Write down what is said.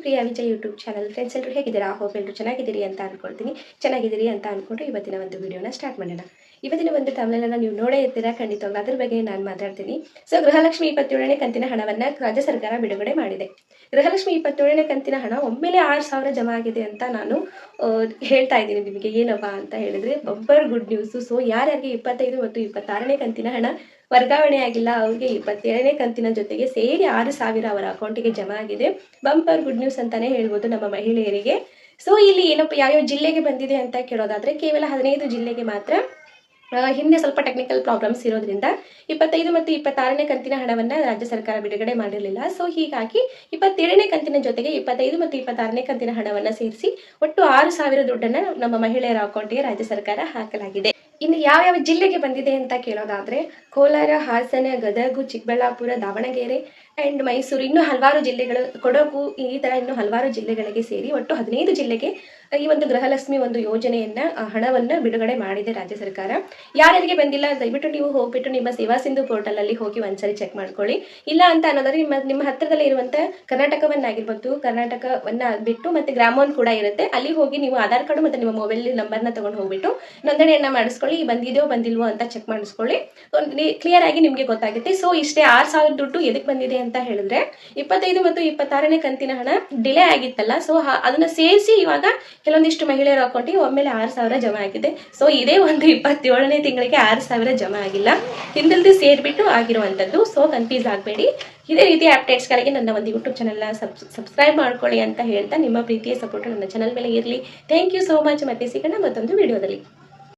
Priya Vijay YouTube channel friends ಎಲ್ಲರೂ ಹೇಗಿದ್ದೀರಾ? Hope ಎಲ್ಲರೂ ಚೆನ್ನಾಗಿದ್ದೀರಿ ಅಂತ ಅನ್ಕೊಳ್ತೀನಿ. ಚೆನ್ನಾಗಿದ್ದೀರಿ ಅಂತ ಅಂದ್ಕೊಂಡು ಇವತ್ತಿನ ಒಂದು ವಿಡಿಯೋನ ಸ್ಟಾರ್ಟ್ ಮಾಡೋಣ. ಇವತ್ತಿನ ಒಂದು ತಮಿಳನ್ನ ನೀವು ನೋಡೇ ಇರ್ತೀರಾ ಖಂಡಿತವಾಗ್ಲೂ, ಅದ್ರ ಬಗ್ಗೆ ನಾನು ಮಾತಾಡ್ತೀನಿ. ಸೊ ಗೃಹಲಕ್ಷ್ಮಿ 27ನೇ ಕಂತಿನ ಹಣವನ್ನು ರಾಜ್ಯ ಸರ್ಕಾರ ಬಿಡುಗಡೆ ಮಾಡಿದೆ. ಗೃಹಲಕ್ಷ್ಮಿ 27ನೇ ಕಂತಿನ ಹಣ ಒಮ್ಮೆಲೆ 6,000 ಜಮಾ ಆಗಿದೆ ಅಂತ ನಾನು ಹೇಳ್ತಾ ಇದ್ದೀನಿ ನಿಮಗೆ. ಏನಪ್ಪಾ ಅಂತ ಹೇಳಿದ್ರೆ ಬಂಪರ್ ಗುಡ್ ನ್ಯೂಸು. ಸೊ ಯಾರ್ಯಾರಿಗೆ 25 ಮತ್ತು 26ನೇ ಕಂತಿನ ಹಣ ವರ್ಗಾವಣೆ ಆಗಿಲ್ಲ ಅವ್ರಿಗೆ 27ನೇ ಕಂತಿನ ಜೊತೆಗೆ ಸೇರಿ 6,000 ಅವರ ಅಕೌಂಟಿಗೆ ಜಮಾ ಆಗಿದೆ. ಬಂಪರ್ ಗುಡ್ ನ್ಯೂಸ್ ಅಂತಾನೆ ಹೇಳ್ಬೋದು ನಮ್ಮ ಮಹಿಳೆಯರಿಗೆ. ಸೊ ಇಲ್ಲಿ ಏನಪ್ಪ ಯಾವ್ಯಾವ ಜಿಲ್ಲೆಗೆ ಬಂದಿದೆ ಅಂತ ಕೇಳೋದಾದ್ರೆ ಕೇವಲ 15 ಜಿಲ್ಲೆಗೆ ಮಾತ್ರ. ಹಿಂದೆ ಸ್ವಲ್ಪ ಟೆಕ್ನಿಕಲ್ ಪ್ರಾಬ್ಲಮ್ಸ್ ಇರೋದ್ರಿಂದ 25 ಮತ್ತು 26ನೇ ಕಂತಿನ ಹಣವನ್ನು ರಾಜ್ಯ ಸರ್ಕಾರ ಬಿಡುಗಡೆ ಮಾಡಿರಲಿಲ್ಲ. ಸೊ ಹೀಗಾಗಿ 27ನೇ ಕಂತಿನ ಜೊತೆಗೆ 25 ಮತ್ತು 26ನೇ ಕಂತಿನ ಹಣವನ್ನು ಸೇರಿಸಿ ಒಟ್ಟು 6,000 ದುಡ್ಡನ್ನು ನಮ್ಮ ಮಹಿಳೆಯರ ಅಕೌಂಟ್ಗೆ ರಾಜ್ಯ ಸರ್ಕಾರ ಹಾಕಲಾಗಿದೆ. ಇನ್ನು ಯಾವ್ಯಾವ ಜಿಲ್ಲೆಗೆ ಬಂದಿದೆ ಅಂತ ಕೇಳೋದಾದ್ರೆ ಕೋಲಾರ, ಹಾಸನ, ಗದಗ, ಚಿಕ್ಕಬಳ್ಳಾಪುರ, ದಾವಣಗೆರೆ ಆ್ಯಂಡ್ ಮೈಸೂರು, ಇನ್ನೂ ಹಲವಾರು ಜಿಲ್ಲೆಗಳು, ಕೊಡಗು, ಈ ಥರ ಇನ್ನೂ ಹಲವಾರು ಜಿಲ್ಲೆಗಳಿಗೆ ಸೇರಿ ಒಟ್ಟು 15 ಜಿಲ್ಲೆಗೆ ಈ ಒಂದು ಗೃಹಲಕ್ಷ್ಮಿ ಒಂದು ಯೋಜನೆಯನ್ನು ಹಣವನ್ನು ಬಿಡುಗಡೆ ಮಾಡಿದೆ ರಾಜ್ಯ ಸರ್ಕಾರ. ಯಾರ್ಯಾರಿಗೆ ಬಂದಿಲ್ಲ ದಯವಿಟ್ಟು ನೀವು ಹೋಗ್ಬಿಟ್ಟು ನಿಮ್ಮ ಸೇವಾ ಸಿಂಧು ಪೋರ್ಟಲಲ್ಲಿ ಹೋಗಿ ಒಂದ್ಸರಿ ಚೆಕ್ ಮಾಡ್ಕೊಳ್ಳಿ. ಇಲ್ಲ ಅಂತ ಅನ್ನೋದಾದ್ರೆ ನಿಮ್ಮ ಹತ್ತಿರದಲ್ಲೇ ಇರುವಂಥ ಕರ್ನಾಟಕವನ್ನಾಗಿರ್ಬೋದು, ಕರ್ನಾಟಕವನ್ನು ಬಿಟ್ಟು ಮತ್ತು ಗ್ರಾಮೋನ್ ಕೂಡ ಇರುತ್ತೆ, ಅಲ್ಲಿ ಹೋಗಿ ನೀವು ಆಧಾರ್ ಕಾರ್ಡು ಮತ್ತು ನಿಮ್ಮ ಮೊಬೈಲ್ ನಂಬರ್ನ ತೊಗೊಂಡು ಹೋಗ್ಬಿಟ್ಟು ನೋಂದಣಿಯನ್ನು ಮಾಡಿಸ್ಕೊಳ್ಳಿ. ಬಂದಿದೆಯೋ ಬಂದಿಲ್ವೋ ಅಂತ ಚೆಕ್ ಮಾಡಿಸ್ಕೊಳ್ಳಿ. ಕ್ಲಿಯರ್ ಆಗಿ ನಿಮಗೆ ಗೊತ್ತಾಗುತ್ತೆ. ಸೊ ಇಷ್ಟೇ 6,000 ದುಡ್ಡು ಎದಕ್ಕೆ ಬಂದಿದೆ ಅಂತ ಹೇಳಿದ್ರೆ 25 ಮತ್ತು 26ನೇ ಕಂತಿನ ಹಣ ಡಿಲೇ ಆಗಿತ್ತಲ್ಲ, ಸೊ ಅದನ್ನ ಸೇರಿಸಿ ಇವಾಗ ಕೆಲವೊಂದಿಷ್ಟು ಮಹಿಳೆಯರ ಅಕೌಂಟಿಗೆ ಒಮ್ಮೆಲೆ 6,000 ಜಮಾ ಆಗಿದೆ. ಸೊ ಇದೇ ಒಂದು 27ನೇ ತಿಂಗಳಿಗೆ 6,000 ಜಮಾ ಆಗಿಲ್ಲ, ಹಿಂದಲ್ದು ಸೇರಿಬಿಟ್ಟು ಆಗಿರುವಂಥದ್ದು. ಸೊ ಕನ್ಫ್ಯೂಸ್ ಆಗಬೇಡಿ. ಇದೇ ರೀತಿಯ ಅಪ್ಡೇಟ್ಸ್ಗಳಿಗೆ ನನ್ನ ಒಂದು ಯೂಟ್ಯೂಬ್ ಚಾನಲ್ನ ಸಬ್ಸ್ಕ್ರೈಬ್ ಮಾಡ್ಕೊಳ್ಳಿ ಅಂತ ಹೇಳ್ತಾ, ನಿಮ್ಮ ಪ್ರೀತಿಯ ಸಪೋರ್ಟ್ ನನ್ನ ಚಾನಲ್ ಮೇಲೆ ಇರಲಿ. Thank you so much. ಮತ್ತೆ ಸಿಗೋಣ ಮತ್ತೊಂದು ವಿಡಿಯೋದಲ್ಲಿ.